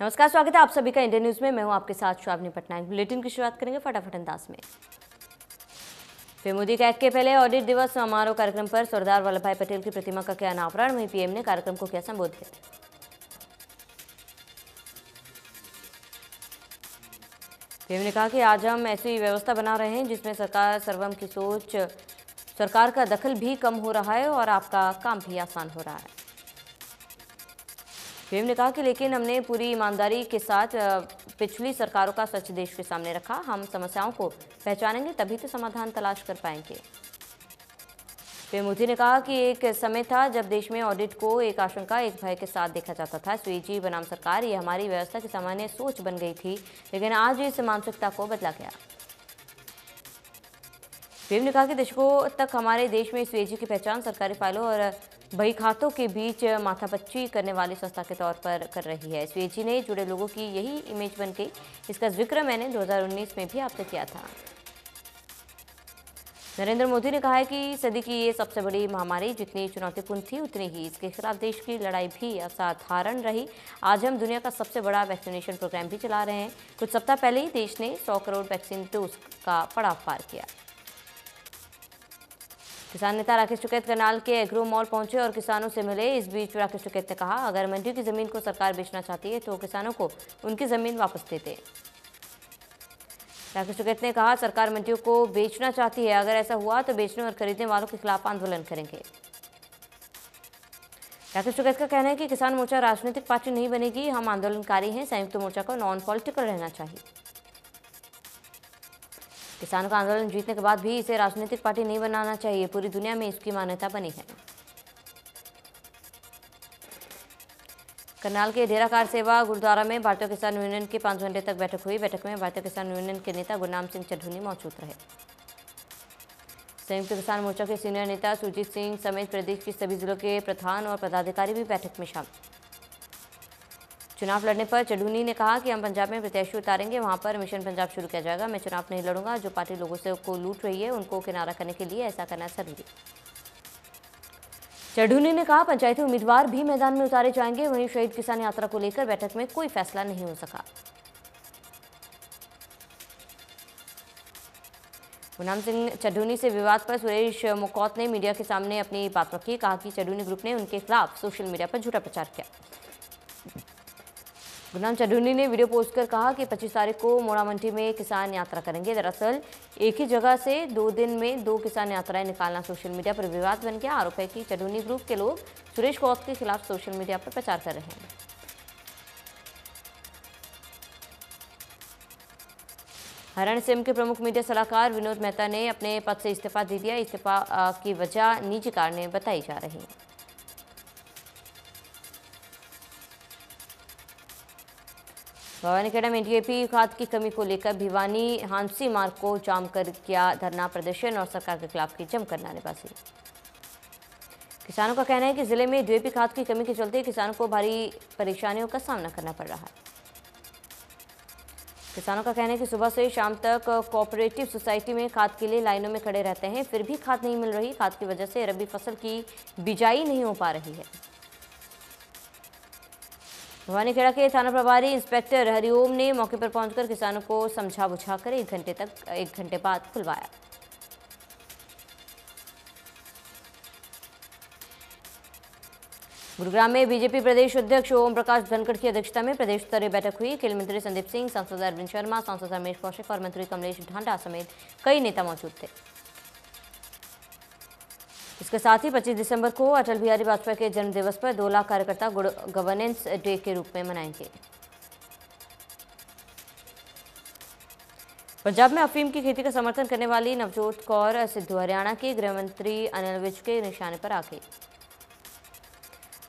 नमस्कार, स्वागत है आप सभी का इंडिया न्यूज में। मैं हूं आपके साथ श्रावणी पटनायक। बुलेटिन की शुरुआत करेंगे फटाफट अंदाज में। पीएम मोदी का 1 के पहले ऑडिट दिवस समारोह कार्यक्रम पर सरदार वल्लभ भाई पटेल की प्रतिमा का किया अनावरण। वहीं पीएम ने कार्यक्रम को किया संबोधित। पीएम ने कहा कि आज हम ऐसी व्यवस्था बना रहे हैं जिसमें सरकार सर्वम की सोच, सरकार का दखल भी कम हो रहा है और आपका काम भी आसान हो रहा है। पीएम ने कहा कि लेकिन हमने पूरी ईमानदारी के साथ पिछली सरकारों का सच देश के सामने रखा। हम समस्याओं को पहचानेंगे तभी तो समाधान तलाश कर पाएंगे। पीएम मोदी ने कहा कि एक समय था जब देश में ऑडिट को एक आशंका, एक भय के साथ देखा जाता था। स्वीजी बनाम सरकार, ये हमारी व्यवस्था की सामान्य सोच बन गई थी, लेकिन आज इस मानसिकता को बदला गया। पीएम ने कहा कि दशकों तक हमारे देश में स्वीजी की पहचान सरकारी फाइलों और बही खातों के बीच माथापच्ची करने वाली संस्था के तौर पर कर रही है। स्वीजी ने जुड़े लोगों की यही इमेज बन गई। इसका जिक्र मैंने 2019 में भी आपसे किया था। नरेंद्र मोदी ने कहा है कि सदी की ये सबसे बड़ी महामारी जितनी चुनौतीपूर्ण थी उतनी ही इसके खिलाफ देश की लड़ाई भी असाधारण रही। आज हम दुनिया का सबसे बड़ा वैक्सीनेशन प्रोग्राम भी चला रहे हैं। कुछ सप्ताह पहले ही देश ने 100 करोड़ वैक्सीन डोज का पड़ाव पार किया। किसान नेता राकेश टिकैत करनाल के एग्रो मॉल पहुंचे और किसानों से मिले। इस बीच राकेश टिकैत ने कहा, अगर मंडियों की जमीन को सरकार बेचना चाहती है तो किसानों को उनकी जमीन वापस दे दे। राकेश टिकैत ने कहा, सरकार मंडियों को बेचना चाहती है, अगर ऐसा हुआ तो बेचने और खरीदने वालों के खिलाफ आंदोलन करेंगे। राकेश टिकैत का कहना है कि किसान मोर्चा राजनीतिक पार्टी नहीं बनेगी, हम आंदोलनकारी हैं। संयुक्त मोर्चा को नॉन पॉलिटिकल रहना चाहिए। किसानों का आंदोलन जीतने के बाद भी इसे राजनीतिक पार्टी नहीं बनाना चाहिए। पूरी दुनिया में इसकी मान्यता बनी है। करनाल के डेरा कार सेवा गुरुद्वारा में भारतीय किसान यूनियन की 5 घंटे तक बैठक हुई। बैठक में भारतीय किसान यूनियन के नेता गुरनाम सिंह चढ़ूनी मौजूद रहे। संयुक्त किसान मोर्चा के सीनियर नेता सुरजीत सिंह समेत प्रदेश के सभी जिलों के प्रधान और पदाधिकारी भी बैठक में शामिल। चुनाव लड़ने पर चढ़ूनी ने कहा कि हम पंजाब में प्रत्याशी उतारेंगे, वहां पर मिशन पंजाब शुरू किया जाएगा। मैं चुनाव नहीं लड़ूंगा। जो पार्टी लोगों से को लूट रही है उनको किनारा करने के लिए ऐसा करना जरूरी। चढ़ूनी ने कहा, पंचायती उम्मीदवार भी मैदान में उतारे जाएंगे। वहीं शहीद किसान यात्रा को लेकर बैठक में कोई फैसला नहीं हो सका। गुरनाम सिंह चढ़ूनी से विवाद पर सुरेश मुकौत ने मीडिया के सामने अपनी बात रखी। कहा कि चढ़ूनी ग्रुप ने उनके खिलाफ सोशल मीडिया पर झूठा प्रचार किया। गुरनाम चढ़ूनी ने वीडियो पोस्ट कर कहा कि 25 तारीख को मोड़ामंडी में किसान यात्रा करेंगे। दरअसल एक ही जगह से 2 दिन में 2 किसान यात्राएं निकालना सोशल मीडिया पर विवाद बन गया। आरोप है कि चढ़ूनी ग्रुप के लोग सुरेश कौत के खिलाफ सोशल मीडिया पर प्रचार कर रहे हैं। हरियाणा सीएम के प्रमुख मीडिया सलाहकार विनोद मेहता ने अपने पद से इस्तीफा दे दिया। इस्तीफा की वजह निजी कारणें बताई जा रही है। भवानीखेड़ा में डीएपी खाद की कमी को लेकर भिवानी हांसी मार्ग को जाम कर किया धरना प्रदर्शन और सरकार के खिलाफ की जमकर नारेबाजी। किसानों का कहना है कि जिले में डीएपी खाद की कमी के चलते किसानों को भारी परेशानियों का सामना करना पड़ रहा है। किसानों का कहना है कि सुबह से शाम तक कोऑपरेटिव सोसाइटी में खाद के लिए लाइनों में खड़े रहते हैं, फिर भी खाद नहीं मिल रही। खाद की वजह से रबी फसल की बिजाई नहीं हो पा रही है। भवानीखेड़ा के थाना प्रभारी इंस्पेक्टर हरिओम ने मौके पर पहुंचकर किसानों को समझा बुझाकर 1 घंटे बाद खुलवाया। गुरुग्राम में बीजेपी प्रदेश अध्यक्ष ओम प्रकाश धनखड़ की अध्यक्षता में प्रदेश स्तरीय बैठक हुई। खेल मंत्री संदीप सिंह, सांसद अरविंद शर्मा, सांसद रमेश कौशिक और मंत्री कमलेश ढांडा समेत कई नेता मौजूद थे। इसके साथ ही 25 दिसंबर को अटल बिहारी वाजपेयी के जन्म दिवस पर 2 लाख कार्यकर्ता गुड गवर्नेंस डे के रूप में मनाएंगे। पंजाब में अफीम की खेती का समर्थन करने वाली नवजोत कौर सिद्धू हरियाणा के गृह मंत्री अनिल विज के निशाने पर आ गई।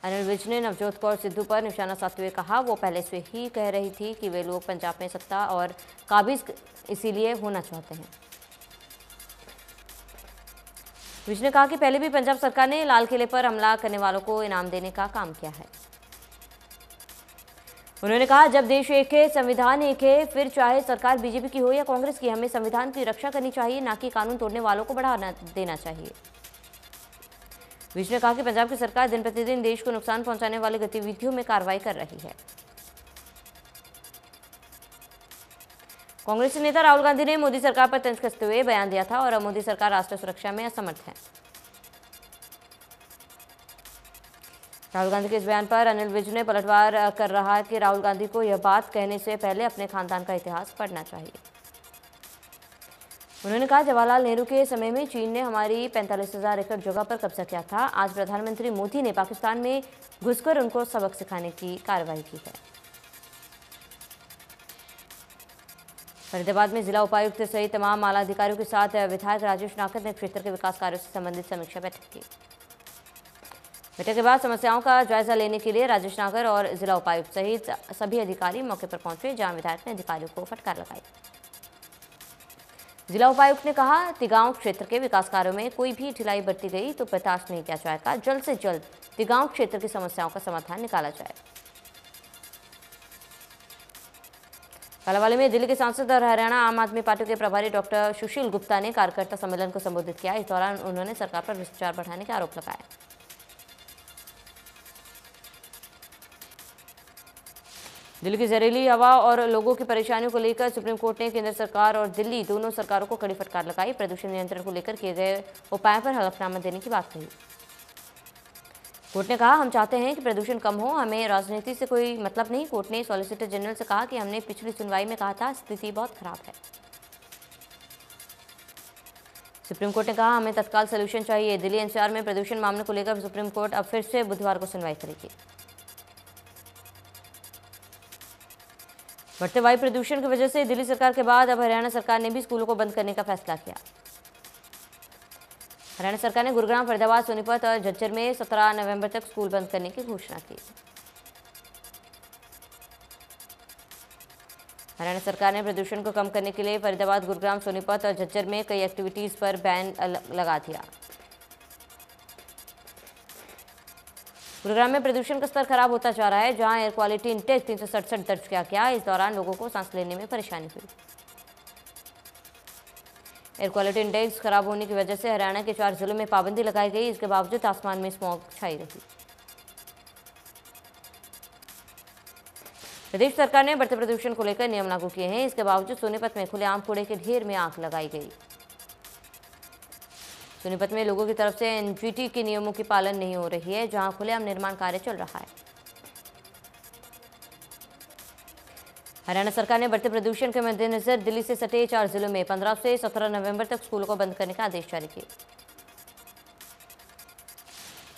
अनिल विज ने नवजोत कौर सिद्धू पर निशाना साधते हुए कहा, वो पहले से ही कह रही थी कि वे लोग पंजाब में सत्ता और काबिज इसीलिए होना चाहते हैं। विज ने कहा कि पहले भी पंजाब सरकार ने लाल किले पर हमला करने वालों को इनाम देने का काम किया है। उन्होंने कहा, जब देश एक है, संविधान एक है, फिर चाहे सरकार बीजेपी की हो या कांग्रेस की, हमें संविधान की रक्षा करनी चाहिए, ना कि कानून तोड़ने वालों को बढ़ावा देना चाहिए। विज ने कहा कि पंजाब की सरकार दिन प्रतिदिन देश को नुकसान पहुंचाने वाली गतिविधियों में कार्रवाई कर रही है। कांग्रेस नेता राहुल गांधी ने मोदी सरकार पर तंज कसते हुए बयान दिया था और अब मोदी सरकार राष्ट्रीय सुरक्षा में असमर्थ है। राहुल गांधी के इस बयान पर अनिल विज ने पलटवार कर रहा है कि राहुल गांधी को यह बात कहने से पहले अपने खानदान का इतिहास पढ़ना चाहिए। उन्होंने कहा, जवाहरलाल नेहरू के समय में चीन ने हमारी 45,000 एकड़ जगह पर कब्जा किया था। आज प्रधानमंत्री मोदी ने पाकिस्तान में घुसकर उनको सबक सिखाने की कार्रवाई की है। फरीदाबाद में जिला उपायुक्त सहित तमाम आला अधिकारियों के साथ विधायक राजेश नागर ने क्षेत्र के विकास कार्यों से संबंधित समीक्षा बैठक की। बैठक के बाद समस्याओं का जायजा लेने के लिए राजेश नागर और जिला उपायुक्त सहित सभी अधिकारी मौके पर पहुंचे, जहां विधायक ने अधिकारियों को फटकार लगाई। जिला उपायुक्त ने कहा, तिगांव क्षेत्र के विकास कार्यों में कोई भी ढिलाई बरती गई तो बर्दाश्त नहीं किया जाएगा। जल्द से जल्द तिगांव क्षेत्र की समस्याओं का समाधान निकाला जाए। कालांवाली में दिल्ली के सांसद और हरियाणा आम आदमी पार्टी के प्रभारी डॉक्टर सुशील गुप्ता ने कार्यकर्ता सम्मेलन को संबोधित किया। इस दौरान उन्होंने सरकार पर भ्रष्टाचार बढ़ाने के आरोप लगाए। दिल्ली की जहरीली हवा और लोगों की परेशानियों को लेकर सुप्रीम कोर्ट ने केंद्र सरकार और दिल्ली दोनों सरकारों को कड़ी फटकार लगाई। प्रदूषण नियंत्रण को लेकर किए गए उपायों पर हलफनामा देने की बात कही। कोर्ट ने कहा, हम चाहते हैं कि प्रदूषण कम हो, हमें राजनीति से कोई मतलब नहीं। कोर्ट ने सॉलिसिटर जनरल से कहा कि हमने पिछली सुनवाई में कहा था स्थिति बहुत खराब है। सुप्रीम कोर्ट ने कहा, हमें तत्काल सलूशन चाहिए। दिल्ली एनसीआर में प्रदूषण मामले को लेकर सुप्रीम कोर्ट अब फिर से बुधवार को सुनवाई करेगी। बढ़ते वायु प्रदूषण की वजह से दिल्ली सरकार के बाद अब हरियाणा सरकार ने भी स्कूलों को बंद करने का फैसला किया। हरियाणा सरकार ने गुरुग्राम, फरीदाबाद, सोनीपत और झज्जर में 17 नवंबर तक स्कूल बंद करने की घोषणा की। हरियाणा सरकार ने प्रदूषण को कम करने के लिए फरीदाबाद, गुरुग्राम, सोनीपत और झज्जर में कई एक्टिविटीज पर बैन लगा दिया। गुरुग्राम में प्रदूषण का स्तर खराब होता जा रहा है, जहां एयर क्वालिटी इंडेक्स 367 दर्ज किया गया। इस दौरान लोगों को सांस लेने में परेशानी हुई। एयर क्वालिटी इंडेक्स खराब होने की वजह से हरियाणा के 4 जिलों में पाबंदी लगाई गई। इसके बावजूद आसमान में स्मॉग छाई रही। प्रदेश सरकार ने बढ़ते प्रदूषण को लेकर नियम लागू किए हैं। इसके बावजूद सोनीपत में खुलेआम कूड़े के ढेर में आग लगाई गई। सोनीपत में लोगों की तरफ से एनजीटी के नियमों की पालन नहीं हो रही है, जहां खुलेआम निर्माण कार्य चल रहा है। हरियाणा सरकार ने बढ़ते प्रदूषण के मद्देनजर दिल्ली से सटे 4 जिलों में 15 से 17 नवंबर तक स्कूलों को बंद करने का आदेश जारी किया।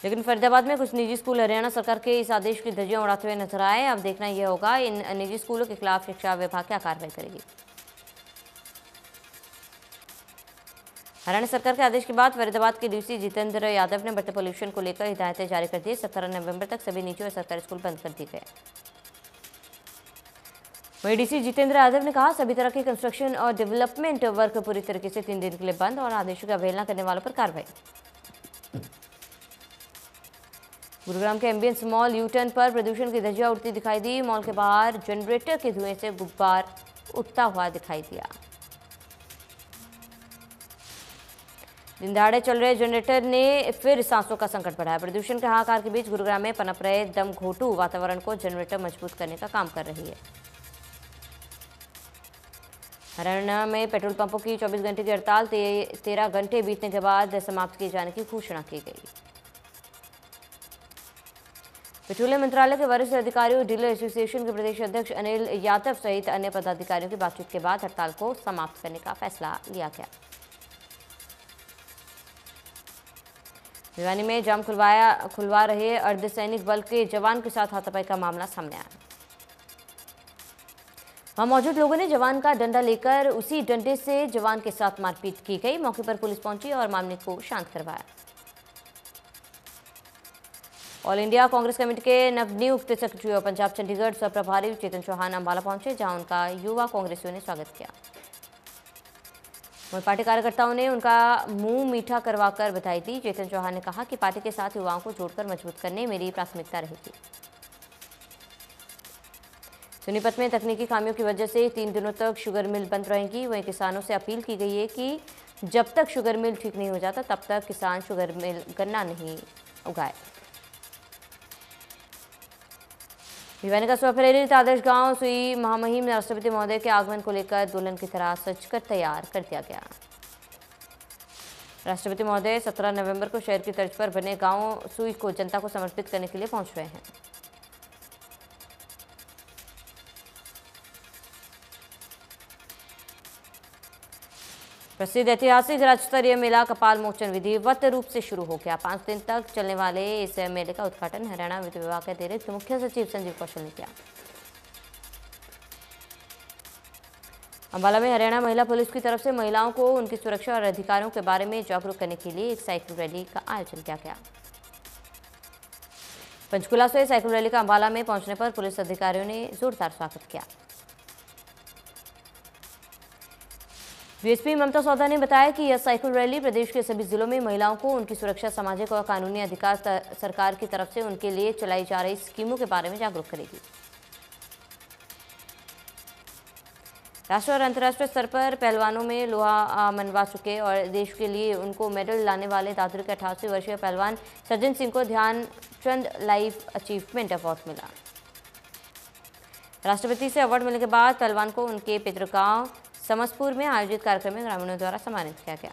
लेकिन फरीदाबाद में कुछ निजी स्कूल हरियाणा सरकार के इस आदेश की धज्जियां उड़ाते हुए नजर आए। अब देखना यह होगा इन निजी स्कूलों के खिलाफ शिक्षा विभाग क्या कार्रवाई करेगी। हरियाणा सरकार के आदेश के बाद फरीदाबाद के डीसी जितेंद्र यादव ने बढ़ते पोल्यूशन को लेकर हिदायतें जारी कर दी। 17 नवंबर तक सभी निजी और सरकारी स्कूल बंद कर दिए गए। वहीं डीसी जितेंद्र यादव ने कहा, सभी तरह के कंस्ट्रक्शन और डेवलपमेंट वर्क पूरी तरीके से 3 दिन के लिए बंद और आदेशों की अवहेलना करने वालों पर कार्रवाई। गुरुग्राम के एम्बियंस मॉल यूटर्न पर प्रदूषण की धज्जियां उड़ती दिखाई दी। मॉल के बाहर जनरेटर के धुएं से गुब्बार उठता हुआ दिखाई दिया। दिन दहाड़े चल रहे जनरेटर ने फिर सांसों का संकट बढ़ाया। प्रदूषण के हाहाकार के बीच गुरुग्राम में पनप रहे दम घोटू वातावरण को जनरेटर मजबूत करने का काम कर रही है। हरियाणा में पेट्रोल पंपों की 24 घंटे की हड़ताल 13 घंटे बीतने के बाद समाप्त किए जाने की घोषणा की गई। पेट्रोलियम मंत्रालय के वरिष्ठ अधिकारियों, डीलर एसोसिएशन के प्रदेश अध्यक्ष अनिल यादव सहित अन्य पदाधिकारियों की बातचीत के बाद हड़ताल को समाप्त करने का फैसला लिया गया। भिवानी में जाम खुलवा रहे अर्धसैनिक बल के जवान के साथ हाथापाई का मामला सामने आया। वहां मौजूद लोगों ने जवान का डंडा लेकर उसी डंडे से जवान के साथ मारपीट की गई। मौके पर पुलिस पहुंची और मामले को शांत करवाया। ऑल इंडिया कांग्रेस कमेटी के नवनियुक्त सेक्रेटरी और पंजाब चंडीगढ़ सह प्रभारी चेतन चौहान अंबाला पहुंचे, जहां उनका युवा कांग्रेसियों ने स्वागत किया। वहीं पार्टी कार्यकर्ताओं ने उनका मुंह मीठा करवाकर बधाई दी। चेतन चौहान ने कहा कि पार्टी के साथ युवाओं को जोड़कर मजबूत करने मेरी प्राथमिकता रहेगी। सोनीपत में तकनीकी खामियों की वजह से 3 दिनों तक शुगर मिल बंद रहेगी। वहीं किसानों से अपील की गई है कि जब तक शुगर मिल ठीक नहीं हो जाता तब तक किसान शुगर मिल गन्ना नहीं उगाए। भिवानी का स्वप्रेरित आदर्श गांव सुई महामहिम में राष्ट्रपति महोदय के आगमन को लेकर दुल्हन की तरह सजकर तैयार कर दिया गया। राष्ट्रपति महोदय 17 नवंबर को शहर की तर्ज पर बने गांव सुई को जनता को समर्पित करने के लिए पहुंच रहे हैं। प्रसिद्ध ऐतिहासिक राज्य स्तरीय मेला कपाल मोचन विधिवत रूप से शुरू हो गया। 5 दिन तक चलने वाले इस मेले का उद्घाटन हरियाणा वित्त विभाग के अतिरिक्त मुख्य सचिव संजीव कौशल ने किया। अंबाला में हरियाणा महिला पुलिस की तरफ से महिलाओं को उनकी सुरक्षा और अधिकारों के बारे में जागरूक करने के लिए एक साइकिल रैली का आयोजन किया गया। पंचकुला से साइकिल रैली का अंबाला में पहुंचने पर पुलिस अधिकारियों ने जोरदार स्वागत किया। डीएसपी ममता सौदा ने बताया कि यह साइकिल रैली प्रदेश के सभी जिलों में महिलाओं को उनकी सुरक्षा, सामाजिक और कानूनी अधिकार सरकार की तरफ से उनके लिए चलाई जा रही स्कीमों के बारे में जागरूक करेगी। राष्ट्रीय और अंतर्राष्ट्रीय स्तर पर पहलवानों में लोहा मनवा चुके और देश के लिए उनको मेडल लाने वाले दादरी के 88 वर्षीय पहलवान सज्जन सिंह को ध्यानचंद लाइफ अचीवमेंट अवार्ड मिला। राष्ट्रपति से अवार्ड मिलने के बाद पहलवान को उनके पितृगांव समसपुर में आयोजित कार्यक्रम में ग्रामीणों द्वारा सम्मानित किया गया।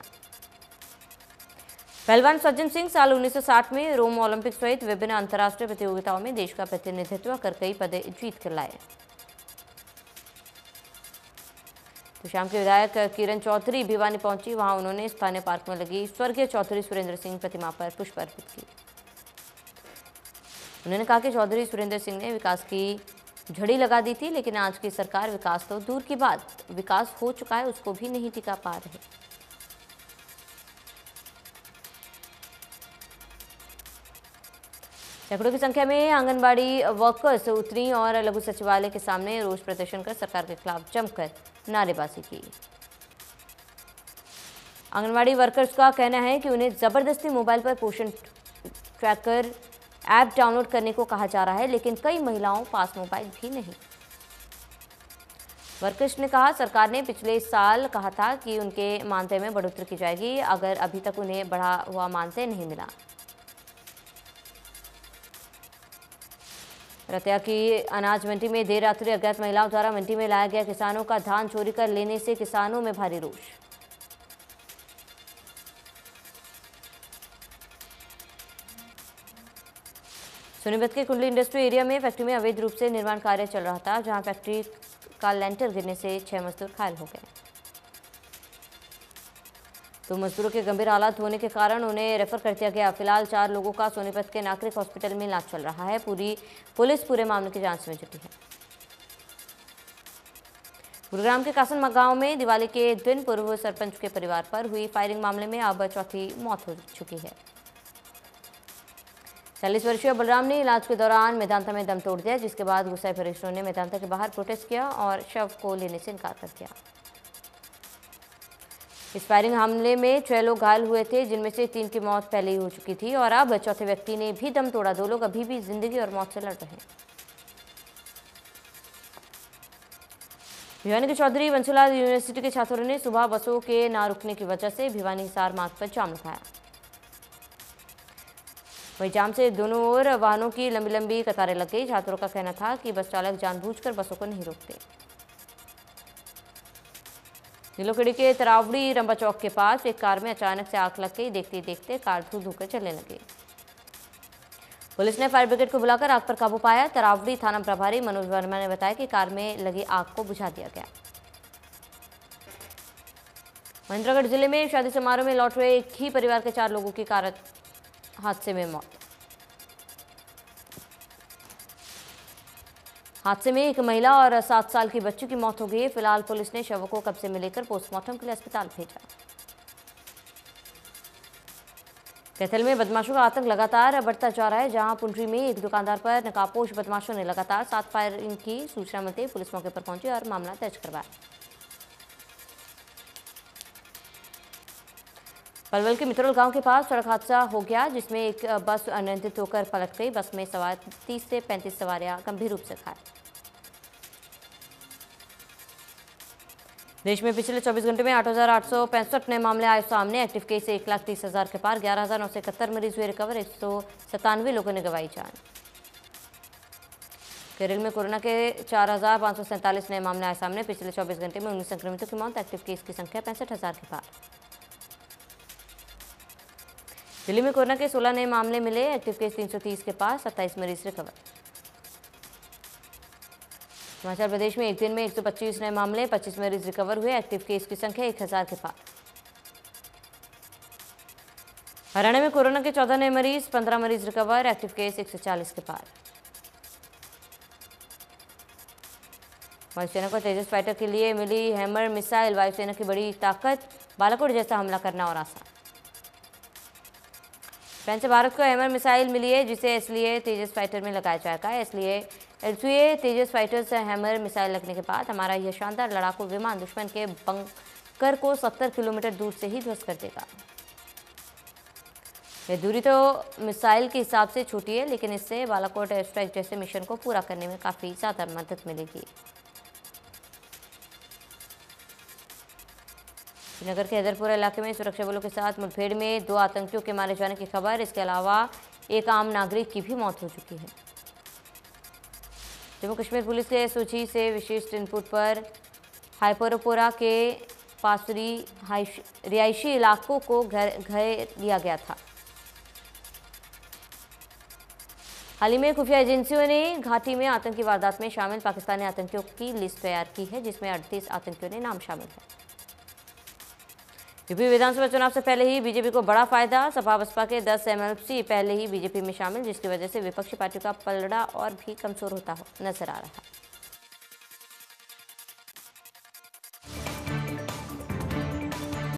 पहलवान सज्जन सिंह साल 1960 में रोम ओलंपिक सहित विभिन्न अंतर्राष्ट्रीय प्रतियोगिताओं में देश का प्रतिनिधित्व कर कई पदक जीत कर लाए। तो शाम के विधायक किरण चौधरी भिवानी पहुंची। वहां उन्होंने स्थानीय पार्क में लगी स्वर्गीय चौधरी सुरेंद्र सिंह प्रतिमा पर पुष्प अर्पित की। उन्होंने कहा कि चौधरी सुरेंद्र सिंह ने विकास की झड़ी लगा दी थी, लेकिन आज की सरकार विकास तो दूर की बात, विकास हो चुका है उसको भी नहीं टिका पा रहे। सैकड़ों की संख्या में आंगनबाड़ी वर्कर्स उतरी और लघु सचिवालय के सामने रोष प्रदर्शन कर सरकार के खिलाफ जमकर नारेबाजी की। आंगनबाड़ी वर्कर्स का कहना है कि उन्हें जबरदस्ती मोबाइल पर पोषण ट्रैकर ऐप डाउनलोड करने को कहा जा रहा है, लेकिन कई महिलाओं पास मोबाइल भी नहीं। वर्कर्स ने कहा सरकार ने पिछले साल कहा था कि उनके मानदेय में बढ़ोतरी की जाएगी, अगर अभी तक उन्हें बढ़ा हुआ मानदेय नहीं मिला। रतिया की अनाज मंडी में देर रात्रि अज्ञात महिलाओं द्वारा मंडी में लाया गया किसानों का धान चोरी कर लेने से किसानों में भारी रोष। सोनीपत के कुंडली इंडस्ट्री एरिया में फैक्ट्री में अवैध रूप से निर्माण कार्य चल रहा था, जहां फैक्ट्री का लेंटर गिरने से 6 मजदूर घायल हो गए। तो मजदूरों के गंभीर हालात होने के कारण उन्हें रेफर कर दिया गया। फिलहाल 4 लोगों का सोनीपत के नागरिक हॉस्पिटल में इलाज चल रहा है। पुलिस पूरे मामले की जांच में जुटी है। गुरुग्राम के कासन गांव में दिवाली के दिन पूर्व सरपंच के परिवार पर हुई फायरिंग मामले में अब चौथी मौत हो चुकी है। 40 वर्षीय बलराम ने इलाज के दौरान मेदांता में दम तोड़ दिया, जिसके बाद गुस्साए परिजनों ने मेदांता के बाहर प्रोटेस्ट किया और शव को लेने से इनकार कर दिया। इस फायरिंग हमले में 6 लोग घायल हुए थे, जिनमें से 3 की मौत पहले ही हो चुकी थी और अब चौथे व्यक्ति ने भी दम तोड़ा। 2 लोग अभी भी जिंदगी और मौत से लड़ रहे हैं। भिवानी के चौधरी बंसीलाल यूनिवर्सिटी के छात्रों ने सुबह बसों के ना रुकने की वजह से भिवानी हिसार मार्ग पर जाम लगाया। वहीं जाम से दोनों ओर वाहनों की लंबी लंबी कतारें लग गई। छात्रों का कहना था कि बस चालक जानबूझकर बसों को नहीं रोकते। नीलोखेड़ी के तरावड़ी रंबा चौक के पास एक कार में अचानक से आग लग गई। देखते देखते कार धू धू कर चलने लगी। पुलिस ने फायर ब्रिगेड को बुलाकर आग पर काबू पाया। तरावड़ी थाना प्रभारी मनोज वर्मा ने बताया कि कार में लगी आग को बुझा दिया गया। महेंद्रगढ़ जिले में शादी समारोह में लौट रहे एक ही परिवार के 4 लोगों की कार हादसे में मौत। हादसे में एक महिला और 7 साल की बच्ची की मौत हो गई। फिलहाल पुलिस ने शवों को कब्जे में लेकर पोस्टमार्टम के लिए अस्पताल भेजा। कैथल में बदमाशों का आतंक लगातार बढ़ता जा रहा है, जहां पुंडरी में एक दुकानदार पर नकाबपोश बदमाशों ने लगातार 7 फायरिंग की। सूचना मिलते पुलिस मौके पर पहुंची और मामला दर्ज करवाया। पलवल के मित्रोल गांव के पास सड़क हादसा हो गया, जिसमें एक बस अनियंत्रित होकर पलट गई। बस में सवार 30 से 35 सवारियां गंभीर रूप से घायल। देश में पिछले 24 घंटे में 8,865 नए मामले आए सामने। एक्टिव केस 1,30,000 के पार। 11,971 मरीज हुए रिकवर। 197 लोगों ने गंवाई जान। केरल में कोरोना के 4,547 नए मामले आए सामने। पिछले 24 घंटे में 19 संक्रमितों की मौत। एक्टिव केस की संख्या 65,000 के पार। दिल्ली में कोरोना के 16 नए मामले मिले। एक्टिव केस 330 के पार। 27 मरीज रिकवर। हिमाचल प्रदेश में एक दिन में 125 नए मामले। 25 मरीज रिकवर हुए। एक्टिव केस की संख्या 1,000 के पार। हरियाणा में कोरोना के 14 नए मरीज। 15 मरीज रिकवर। एक्टिव केस 140 के पार। वायुसेना को तेजस फाइटर के लिए मिली हैमर मिसाइल। वायुसेना की बड़ी ताकत। बालाकोट जैसा हमला करना और आसान। फ्रांस से भारत को हैमर मिसाइल मिली है, जिसे इसलिए तेजस फाइटर में लगाया जाएगा। इसलिए एलसीए तेजस फाइटर से हैमर मिसाइल लगने के बाद हमारा यह शानदार लड़ाकू विमान दुश्मन के बंकर को 70 किलोमीटर दूर से ही ध्वस्त कर देगा। यह दूरी तो मिसाइल के हिसाब से छोटी है, लेकिन इससे बालाकोट एयर स्ट्राइक जैसे मिशन को पूरा करने में काफ़ी ज़्यादा मदद मिलेगी। श्रीनगर के हैदरपुरा इलाके में सुरक्षा बलों के साथ मुठभेड़ में 2 आतंकियों के मारे जाने की खबर। इसके अलावा एक आम नागरिक की भी मौत हो चुकी है। जम्मू कश्मीर पुलिस के सूची से विशिष्ट इनपुट पर हाईपोरोपोरा के पासरी रिहायशी इलाकों को घेर लिया गया था। हाल ही में खुफिया एजेंसियों ने घाटी में आतंकी वारदात में शामिल पाकिस्तानी आतंकियों की लिस्ट तैयार की है, जिसमें 38 आतंकियों ने नाम शामिल है। यूपी विधानसभा चुनाव से पहले ही बीजेपी को बड़ा फायदा। सपा बसपा के 10 एमएलसी पहले ही बीजेपी में शामिल, जिसकी वजह से विपक्षी पार्टियों का पलड़ा और भी कमजोर होता नजर आ रहा है।